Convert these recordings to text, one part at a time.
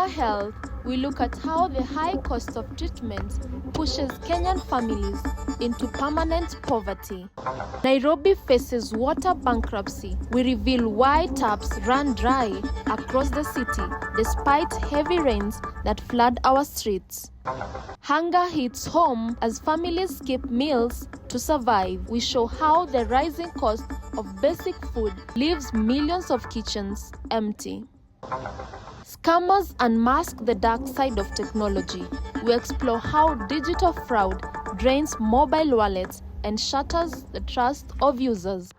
Health, we look at how the high cost of treatment pushes Kenyan families into permanent poverty. Nairobi faces water bankruptcy. We reveal why taps run dry across the city despite heavy rains that flood our streets. Hunger hits home as families skip meals to survive. We show how the rising cost of basic food leaves millions of kitchens empty. Scammers unmask the dark side of technology. We explore how digital fraud drains mobile wallets and shatters the trust of users.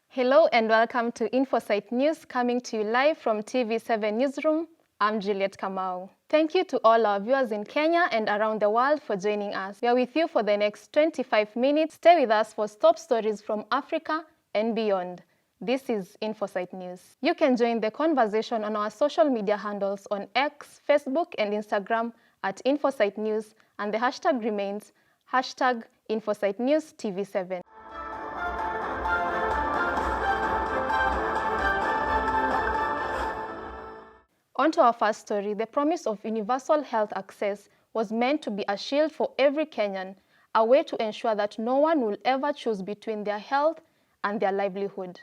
Hello and welcome to Infosight News, coming to you live from TV7 Newsroom. I'm Juliet Kamau. Thank you to all our viewers in Kenya and around the world for joining us. We are with you for the next 25 minutes. Stay with us for top stories from Africa and beyond. This is Infosight News. You can join the conversation on our social media handles on X, Facebook, and Instagram at Infosight News, and the hashtag remains #Infosight News TV7. On to our first story. The promise of universal health access was meant to be a shield for every Kenyan, a way to ensure that no one will ever choose between their health and their livelihood.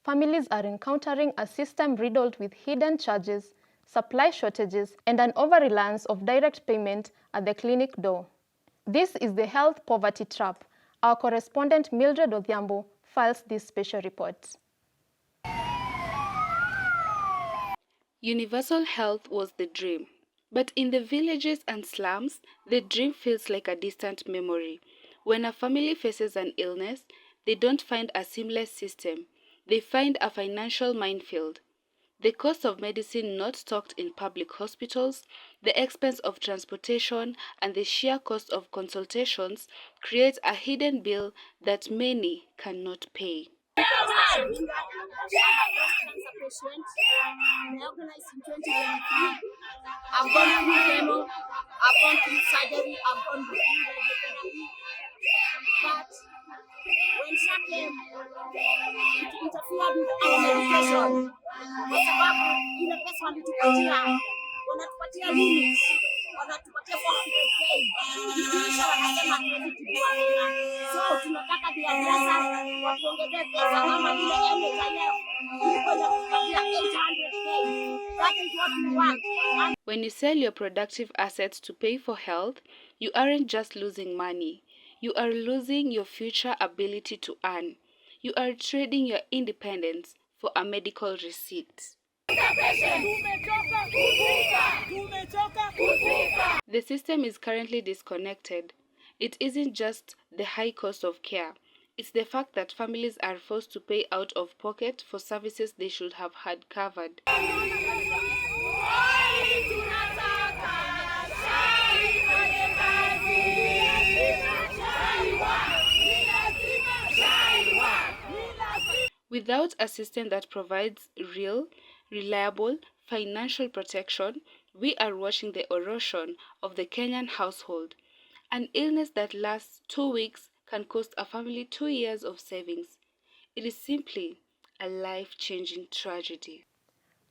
Families are encountering a system riddled with hidden charges, supply shortages, and an over-reliance of direct payment at the clinic door. This is the health poverty trap. Our correspondent Mildred Odhiambo files this special report. Universal health was the dream, but in the villages and slums, the dream feels like a distant memory. When a family faces an illness, they don't find a seamless system. They find a financial minefield. The cost of medicine not stocked in public hospitals, the expense of transportation, and the sheer cost of consultations create a hidden bill that many cannot pay. Organized in 2023. I've gone through chemo, I've gone through surgery, I've gone through radiotherapy. But when SHA came, it interfered with our medication. Kwa sababu ile pesa walitupatia, wanatupatia limit, wanatupatia 400k. Ikiisha wanasema tunatibua tena. So tunataka biashara watuongezee pesa kama vile NHIF. When you sell your productive assets to pay for health, you aren't just losing money. You are losing your future ability to earn. You are trading your independence for a medical receipt. The system is currently disconnected. It isn't just the high cost of care. It's the fact that families are forced to pay out of pocket for services they should have had covered. Without a system that provides real, reliable financial protection, we are watching the erosion of the Kenyan household. An illness that lasts 2 weeks can cost a family 2 years of savings. It is simply a life-changing tragedy.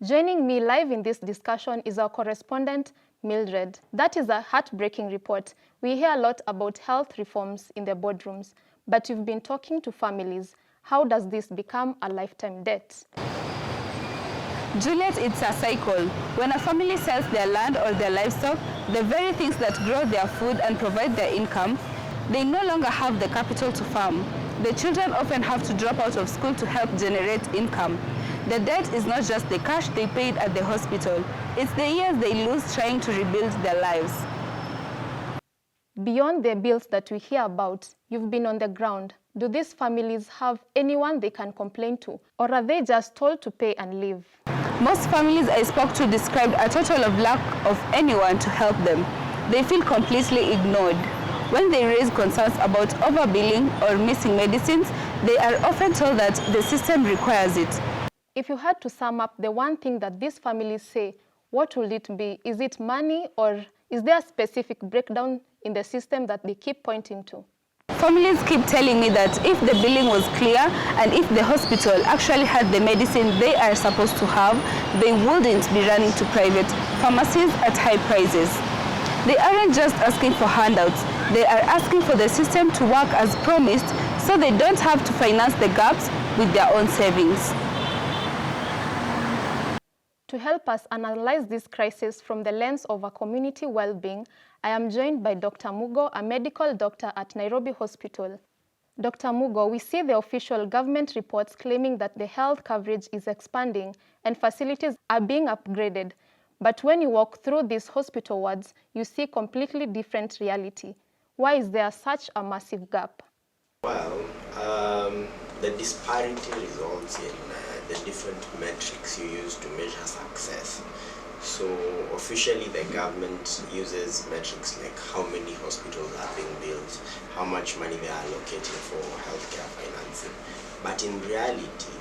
Joining me live in this discussion is our correspondent, Mildred. That is a heartbreaking report. We hear a lot about health reforms in the boardrooms, but you've been talking to families. How does this become a lifetime debt? Juliet, it's a cycle. When a family sells their land or their livestock, the very things that grow their food and provide their income, they no longer have the capital to farm. The children often have to drop out of school to help generate income. The debt is not just the cash they paid at the hospital, it's the years they lose trying to rebuild their lives. Beyond the bills that we hear about, you've been on the ground. Do these families have anyone they can complain to, or are they just told to pay and leave? Most families I spoke to described a total of lack of anyone to help them. They feel completely ignored. When they raise concerns about overbilling or missing medicines, they are often told that the system requires it. If you had to sum up the one thing that these families say, what will it be? Is it money, or is there a specific breakdown in the system that they keep pointing to? Families keep telling me that if the billing was clear and if the hospital actually had the medicine they are supposed to have, they wouldn't be running to private pharmacies at high prices. They aren't just asking for handouts, they are asking for the system to work as promised so they don't have to finance the gaps with their own savings. To help us analyze this crisis from the lens of a community well-being, I am joined by Dr. Mugo, a medical doctor at Nairobi Hospital. Dr. Mugo, we see the official government reports claiming that the health coverage is expanding and facilities are being upgraded. But when you walk through these hospital wards, you see completely different reality. Why is there such a massive gap? Well, the disparity results in the different metrics you use to measure success. So officially the government uses metrics like how many hospitals are being built, how much money they are allocating for healthcare financing. But in reality,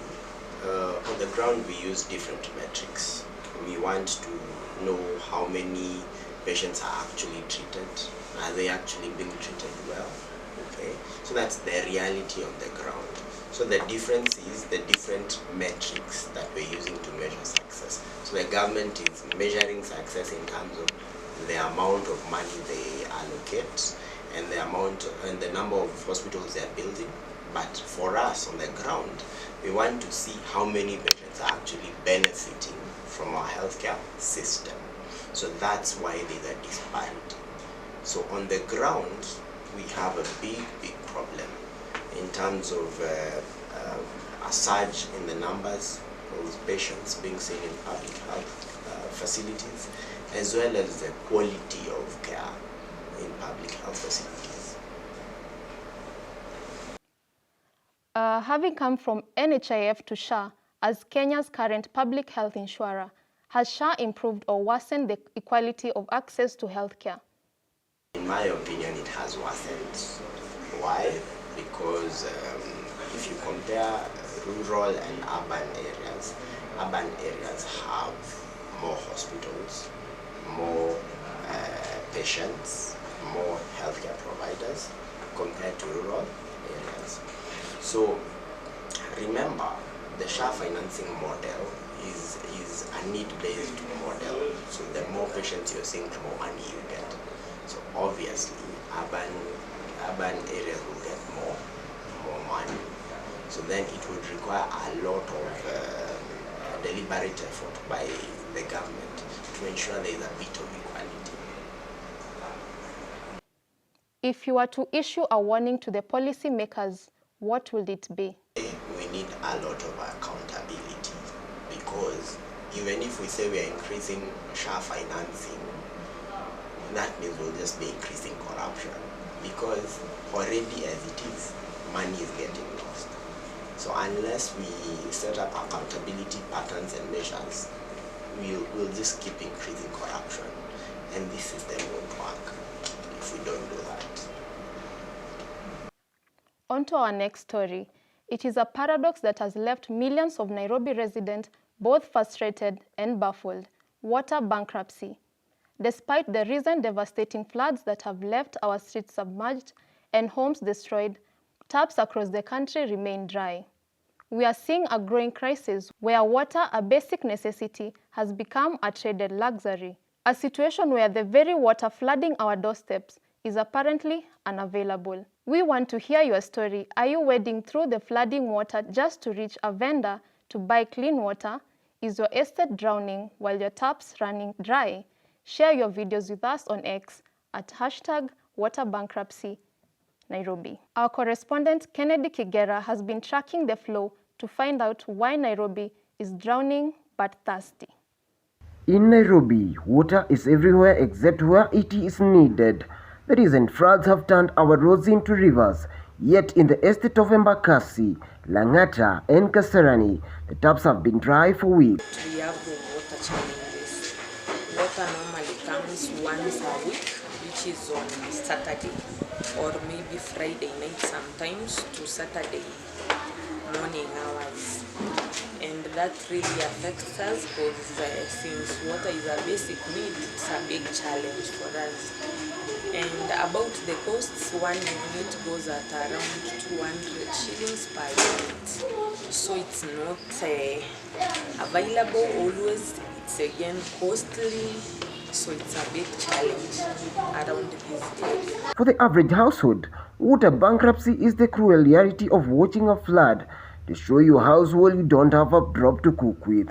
on the ground we use different metrics. We want to know how many patients are actually treated. Are they actually being treated well? Okay, so that's the reality on the ground. So the difference is the different metrics that we're using to measure success. So the government is measuring success in terms of the amount of money they allocate and the amount and the number of hospitals they're building. But for us on the ground, we want to see how many patients are actually benefiting from our healthcare system. So that's why there's a disparity. So on the ground, we have a big problem in terms of a surge in the numbers of patients being seen in public health facilities, as well as the quality of care in public health facilities. Having come from NHIF to SHA as Kenya's current public health insurer, has SHA improved or worsened the equality of access to healthcare? In my opinion, it has worsened. Why? Because if you compare rural and urban areas have more hospitals, more patients, more healthcare providers compared to rural areas. So remember, the SHA financing model is a need-based model. So the more patients you're seeing, the more money you get. So obviously, urban areas will get more money. So then it would require a lot of deliberate effort by the government to ensure there is a bit of equality. If you were to issue a warning to the policy makers, what would it be? We need a lot of accountability, because even if we say we are increasing SHA financing, that means we'll just be increasing corruption, because already as it is, money is getting lost. So unless we set up accountability patterns and measures, we'll just keep increasing corruption, and this system won't work if we don't do that. On to our next story. It is a paradox that has left millions of Nairobi residents both frustrated and baffled: water bankruptcy. Despite the recent devastating floods that have left our streets submerged and homes destroyed, taps across the country remain dry. We are seeing a growing crisis where water, a basic necessity, has become a traded luxury. A situation where the very water flooding our doorsteps is apparently unavailable. We want to hear your story. Are you wading through the flooding water just to reach a vendor to buy clean water? Is your estate drowning while your taps running dry? Share your videos with us on X at #waterbankruptcy Nairobi. Our correspondent Kennedy Kigera has been tracking the flow to find out why Nairobi is drowning but thirsty. In Nairobi, water is everywhere except where it is needed. The recent floods have turned our roads into rivers. Yet in the estate of Embakasi, Langata and Kasarani, the taps have been dry for weeks. We have the water challenges. Water normally comes once a week, which is on Saturday or maybe Friday night sometimes to Saturday morning hours. And that really affects us because since water is a basic need, it's a big challenge for us. And about the costs, 1 unit goes at around 200 shillings per unit. So it's not available always. It's again costly. So it's a big challenge around this area. For the average household, water bankruptcy is the cruel reality of watching a flood destroy your household you don't have a drop to cook with.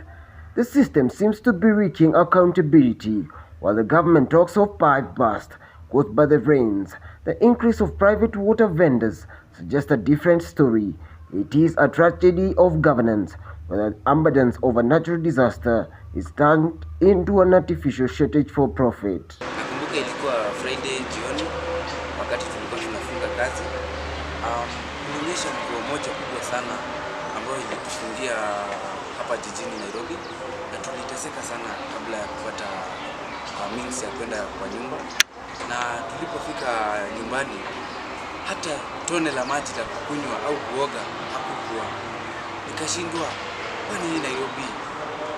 The system seems to be reaching accountability, while the government talks of pipe burst caused by the rains. The increase of private water vendors suggests a different story. It is a tragedy of governance, where the abundance of a natural disaster is turned into an artificial shortage for profit. Nakumbuka ilikuwa Friday jioni wakati tulikuwa tunafunga kazi. Kulinyesha mvua moja kubwa sana ambayo ilitufungia hapa jijini Nairobi, na tuliteseka sana kabla ya kupata means ya kwenda kwa nyumba. Na tulipofika nyumbani, hata tone la maji la kukunywa au kuoga hakukuwa. Nikashindwa, kwani hii Nairobi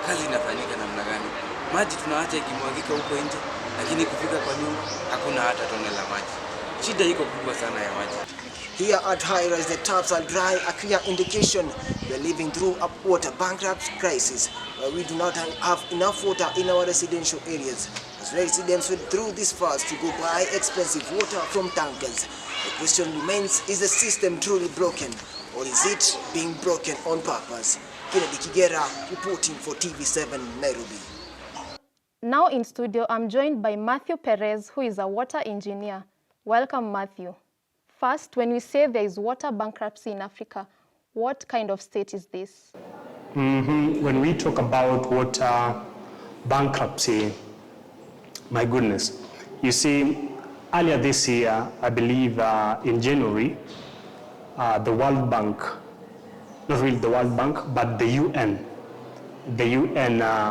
kazi inafanyika namna gani? Maji tunaacha ikimwagika huko nje, lakini kufika kwa nyumba hakuna hata tone la maji. Shida iko kubwa sana ya maji. Here at High Rise, the taps are dry, a clear indication we are living through a water bankrupt crisis, where we do not have enough water in our residential areas. As residents went through this fast to go buy expensive water from tankers. The question remains, is the system truly broken, or is it being broken on purpose? Kennedy Kigera reporting for TV7 Nairobi. Now in studio, I'm joined by Matthew Perez, who is a water engineer. Welcome, Matthew. First, when we say there is water bankruptcy in Africa, what kind of state is this? When we talk about water bankruptcy, my goodness, you see, earlier this year, I believe in January, the World Bank, not really the World Bank, but the UN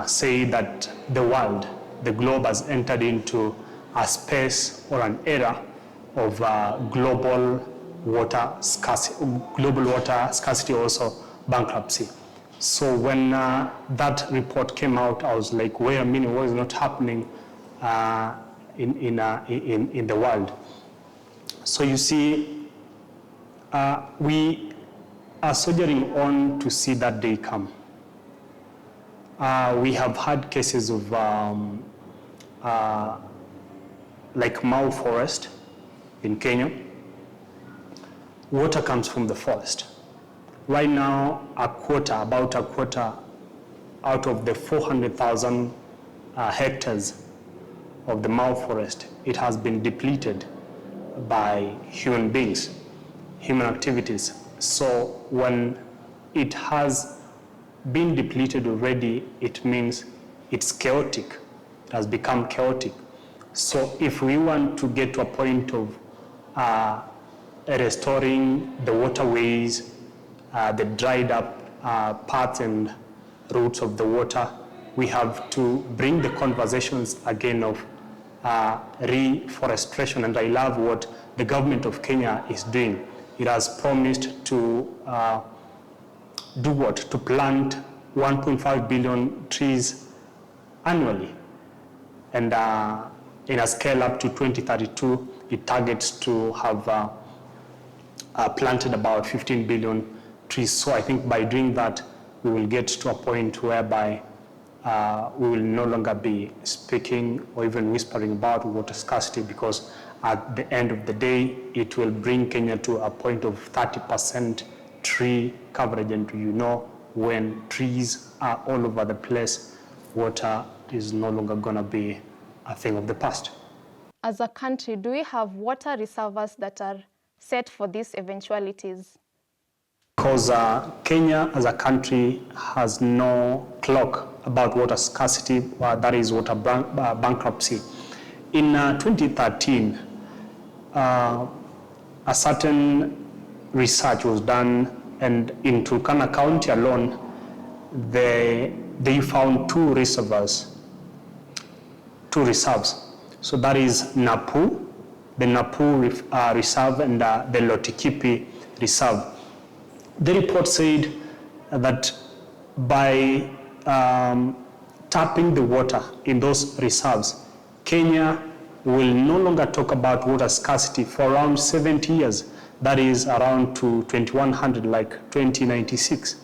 say that the world, the globe has entered into a space or an era of global water scarcity, also bankruptcy. So when that report came out, I was like, wait a minute, what is not happening in the world? So you see, we are soldiering on to see that day come. We have had cases of like Mau Forest in Kenya. Water comes from the forest. Right now, about a quarter out of the 400,000 hectares of the Mau Forest, it has been depleted by human beings, human activities. So when it has been depleted already, it means it's chaotic. It has become chaotic. So if we want to get to a point of restoring the waterways, the dried up parts and roots of the water, we have to bring the conversations again of reforestation. And I love what the government of Kenya is doing. It has promised to do what? To plant 1.5 billion trees annually. And in a scale up to 2032, it targets to have planted about 15 billion trees. So I think by doing that, we will get to a point whereby we will no longer be speaking or even whispering about water scarcity, because at the end of the day, it will bring Kenya to a point of 30% tree coverage. And you know, when trees are all over the place, water is no longer going to be a thing of the past. As a country, do we have water reservoirs that are set for these eventualities? Because Kenya as a country has no clock about water scarcity, that is water bankruptcy. In 2013, a certain research was done, and in Turkana County alone, they found two reserves. So that is Napu, the Napu Reserve, and the Lotikipi Reserve. The report said that by tapping the water in those reserves, Kenya will no longer talk about water scarcity for around 70 years. That is around to 2100, like 2096,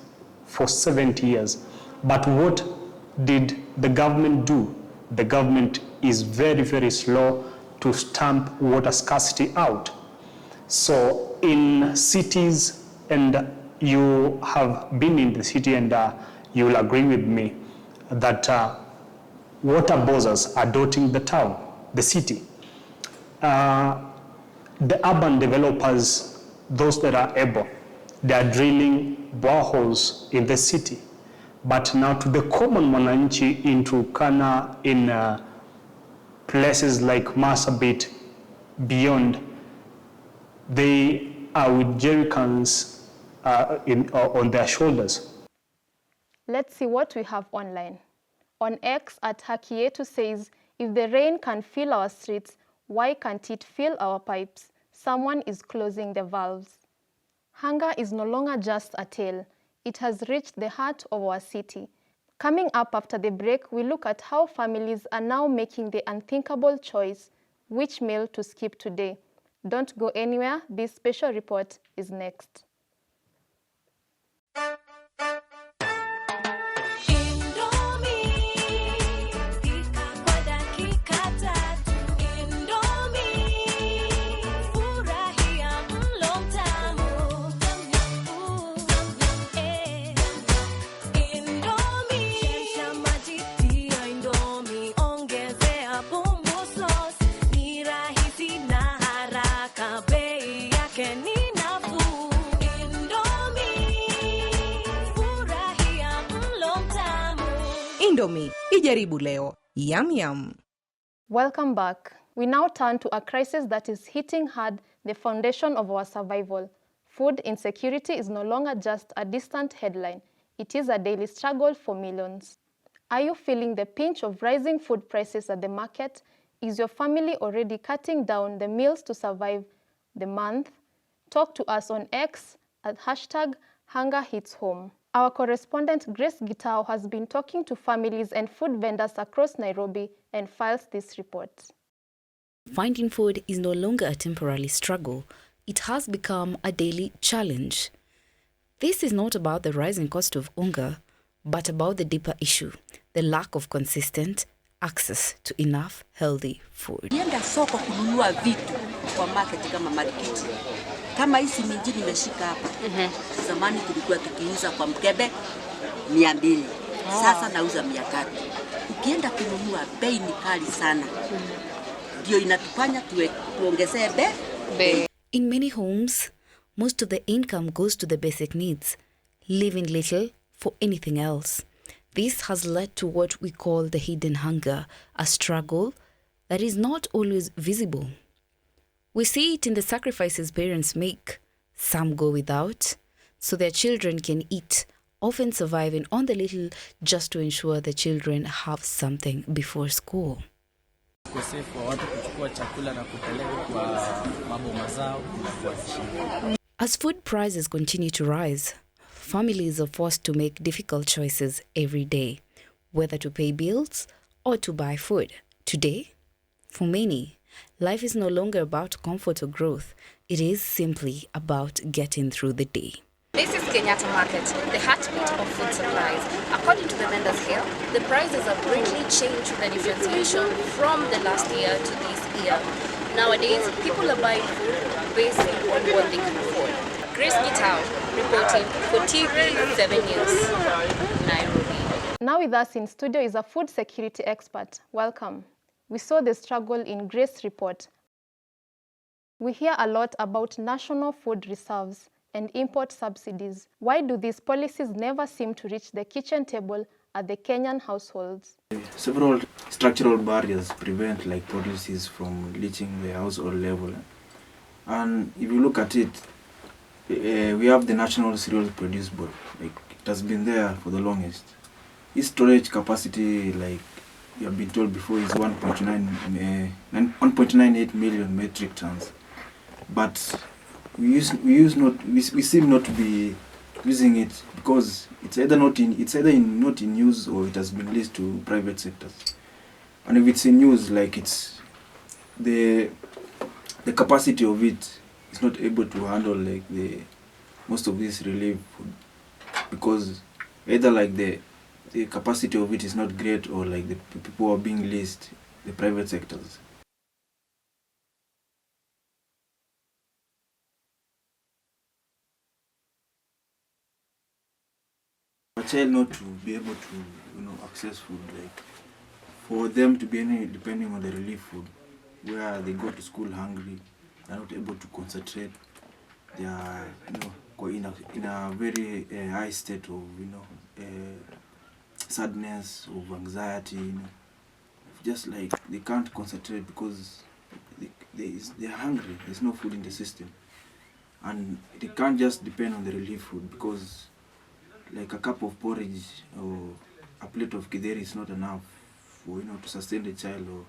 for 70 years. But what did the government do? The government is very, very slow to stamp water scarcity out. So in cities, and you have been in the city, and you will agree with me that water borders are dotting the town, the city. The urban developers, those that are able, they are drilling boreholes in the city. But now to the common mwananchi in Turkana, in places like Marsabit, beyond, they are with jerrycans on their shoulders. Let's see what we have online. On X, at Hakietu says, if the rain can fill our streets, why can't it fill our pipes? Someone is closing the valves. Hunger is no longer just a tale. It has reached the heart of our city. Coming up after the break, we look at how families are now making the unthinkable choice, which meal to skip today. Don't go anywhere. This special report is next. Indomie, ijaribu leo. Yum yum. Welcome back. We now turn to a crisis that is hitting hard the foundation of our survival. Food insecurity is no longer just a distant headline. It is a daily struggle for millions. Are you feeling the pinch of rising food prices at the market? Is your family already cutting down the meals to survive the month? Talk to us on X at #HungerHitsHome. Our correspondent Grace Gitao has been talking to families and food vendors across Nairobi and files this report. Finding food is no longer a temporary struggle. It has become a daily challenge. This is not about the rising cost of hunger, but about the deeper issue, the lack of consistent access to enough healthy food. Nienda soko kununua vitu kwa market kama market. Kama hizi minji nimeshika hapa. Zamani tulikuwa tukiuza kwa mkebe 200. Sasa nauza 300. Ukienda kununua bei ni kali sana. Ndio inatufanya tuongezee bei. In many homes, most of the income goes to the basic needs, leaving little for anything else. This has led to what we call the hidden hunger, a struggle that is not always visible. We see it in the sacrifices parents make. Some go without, so their children can eat, often surviving on the little just to ensure the children have something before school. As food prices continue to rise, families are forced to make difficult choices every day, whether to pay bills or to buy food. Today, for many, life is no longer about comfort or growth. It is simply about getting through the day. This is Kenyatta Market, the heartbeat of food supplies. According to the vendors here, the prices have greatly changed with the differentiation from the last year to this year. Nowadays, people are buying food based on what they can afford. Grace Gitao, reporting for TV7 News, Nairobi. Now with us in studio is a food security expert. Welcome. We saw the struggle in Grace's report. We hear a lot about national food reserves and import subsidies. Why do these policies never seem to reach the kitchen table at the Kenyan households? Several structural barriers prevent policies from reaching the household level. And if you look at it, we have the National Cereals Produce Board. It has been there for the longest. Its storage capacity, you have been told before, is 1.98 million metric tons. But we seem not to be using it because it's either not in use or it has been leased to private sectors. And if it's in use, like it's the capacity of it is not able to handle like the most of this relief food, because either like the capacity of it is not great, or like the people are being leased the private sectors. A child not to be able to access food, like for them to be depending on the relief food, where they go to school hungry, they're not able to concentrate, they are in a very high state of sadness, of anxiety, just like they can't concentrate because they're hungry, there's no food in the system, and they can't just depend on the relief food, because like a cup of porridge or a plate of kideri is not enough for to sustain the child, or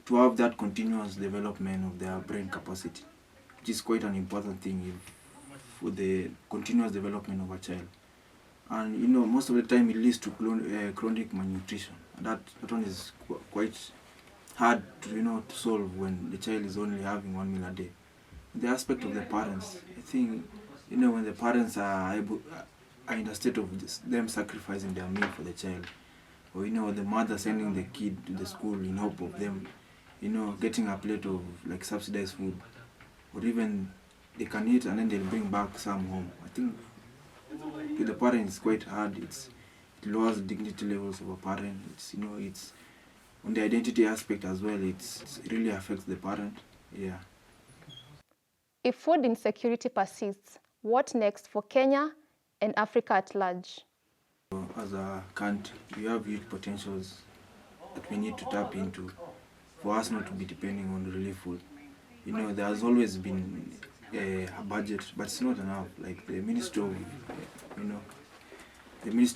to have that continuous development of their brain capacity, which is quite an important thing for the continuous development of a child. And most of the time it leads to chronic malnutrition, and that one is quite hard to solve when the child is only having 1 meal a day. The aspect of the parents, I think when the parents are in a state of them sacrificing their meal for the child, or the mother sending the kid to the school in hope of them getting a plate of like subsidized food, or even they can eat and then they'll bring back some home. I think to the parent it's quite hard. It lowers the dignity levels of a parent. It's on the identity aspect as well. It really affects the parent. Yeah. If food insecurity persists, what next for Kenya and Africa at large? As a country, we have huge potentials that we need to tap into for us not to be depending on relief food. There has always been a budget, but it's not enough. Like the Ministry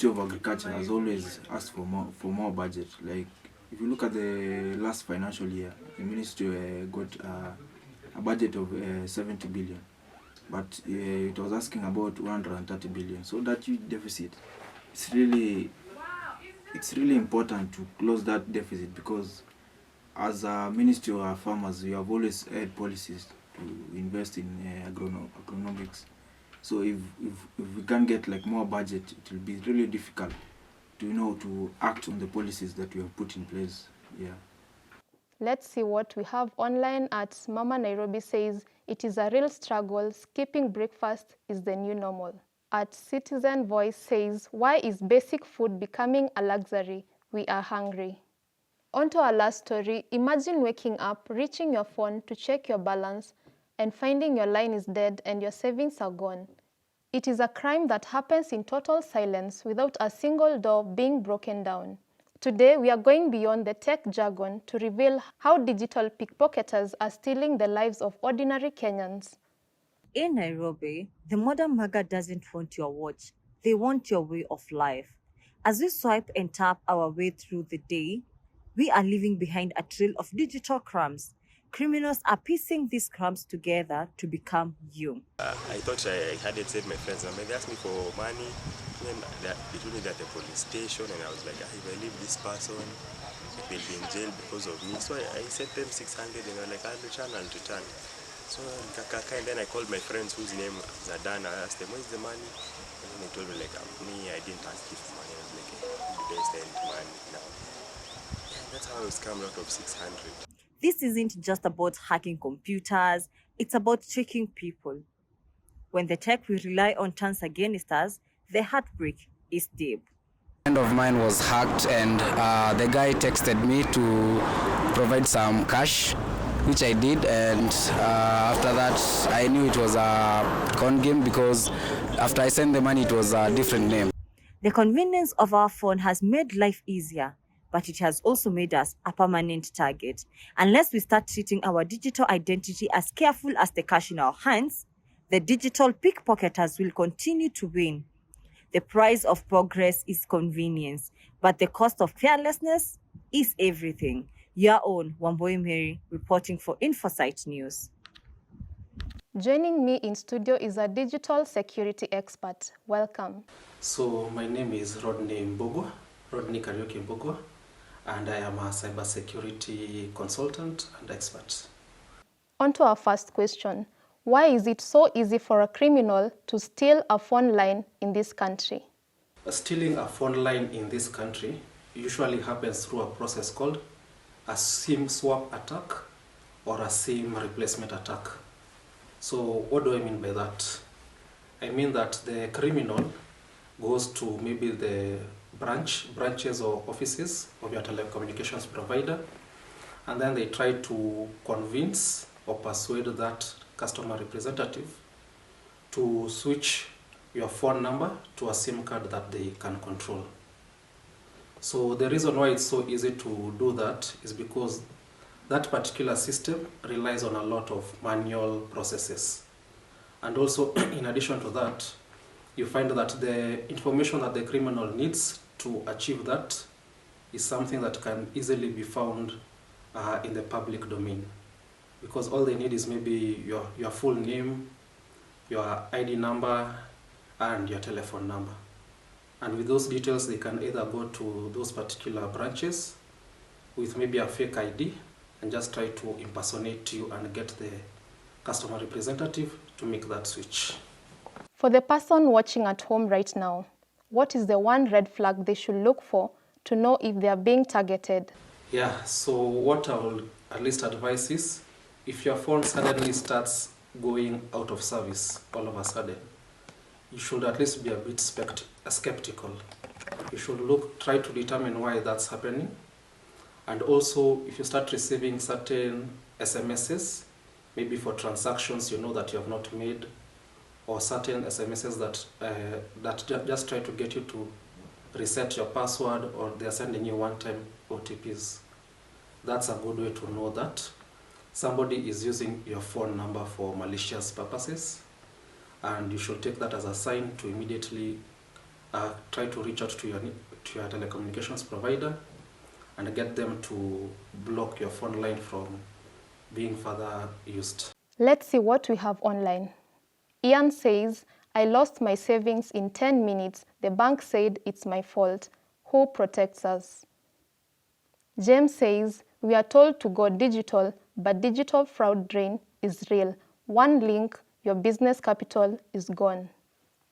of Agriculture has always asked for more budget. Like if you look at the last financial year, the ministry got a budget of 70 billion, but it was asking about 130 billion. So that huge deficit, it's really important to close that deficit, because as a ministry of farmers, we have always had policies to invest in agronomics. So if we can't get like more budget, it will be really difficult to act on the policies that we have put in place. Yeah. Let's see what we have online at Mama Nairobi says it is a real struggle. Skipping breakfast is the new normal. At Citizen Voice says, why is basic food becoming a luxury? We are hungry. On to our last story. Imagine waking up, reaching your phone to check your balance, and finding your line is dead and your savings are gone. It is a crime that happens in total silence without a single door being broken down. Today, we are going beyond the tech jargon to reveal how digital pickpocketers are stealing the lives of ordinary Kenyans. In Nairobi, the modern mugger doesn't want your watch. They want your way of life. As we swipe and tap our way through the day, we are leaving behind a trail of digital crumbs. Criminals are piecing these crumbs together to become you. I thought I had it said my friends, and they asked me for money. Then they told me that the police station, and I was like, if I leave this person, they'll be in jail because of me. So I sent them 600, and they were like, I'll return. So and then I called my friends whose name is Adan. I asked them, where's the money? And then they told me like, I didn't ask you for money. I was like, you don't send money now. Yeah, that's how I was scammed out of 600. This isn't just about hacking computers, it's about tricking people. When the tech we rely on turns against us, the heartbreak is deep. A friend of mine was hacked, and the guy texted me to provide some cash, which I did, and after that I knew it was a con game, because after I sent the money it was a different name. The convenience of our phone has made life easier, but it has also made us a permanent target. Unless we start treating our digital identity as careful as the cash in our hands, the digital pickpocketers will continue to win. The price of progress is convenience, but the cost of carelessness is everything. Your own Wamboi Mary reporting for Infosight News. Joining me in studio is a digital security expert. Welcome. So my name is Rodney Karaoke Mbogwa, and I am a cybersecurity consultant and expert. On to our first question. Why is it so easy for a criminal to steal a phone line in this country? Stealing a phone line in this country usually happens through a process called a SIM swap attack or a SIM replacement attack. So what do I mean by that? I mean that the criminal goes to maybe the branches or offices of your telecommunications provider, and then they try to convince or persuade that customer representative to switch your phone number to a SIM card that they can control. So the reason why it's so easy to do that is because that particular system relies on a lot of manual processes. And also, in addition to that, you find that the information that the criminal needs to achieve that is something that can easily be found in the public domain. Because all they need is maybe your full name, your ID number, and your telephone number. And with those details, they can either go to those particular branches with maybe a fake ID and just try to impersonate you and get the customer representative to make that switch. For the person watching at home right now, what is the one red flag they should look for to know if they are being targeted? Yeah, so what I will at least advise is, if your phone suddenly starts going out of service all of a sudden, you should at least be a bit skeptical. You should try to determine why that's happening. And also, if you start receiving certain SMSs, maybe for transactions you know that you have not made, or certain SMSs that just try to get you to reset your password, or they're sending you one-time OTPs, that's a good way to know that somebody is using your phone number for malicious purposes, and you should take that as a sign to immediately try to reach out to your telecommunications provider and get them to block your phone line from being further used. Let's see what we have online. Ian says, I lost my savings in 10 minutes. The bank said it's my fault. Who protects us? James says, we are told to go digital, but digital fraud drain is real. One link, your business capital is gone.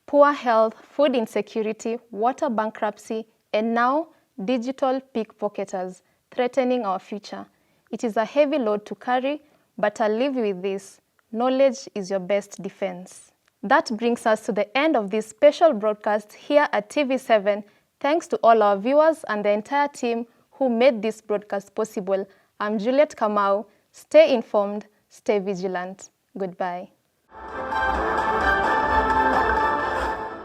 Poor health, food insecurity, water bankruptcy, and now digital pickpocketers threatening our future. It is a heavy load to carry, but I'll leave you with this. Knowledge is your best defense. That brings us to the end of this special broadcast here at TV7. Thanks to all our viewers and the entire team who made this broadcast possible. I'm Juliet Kamau. Stay informed, stay vigilant. Goodbye.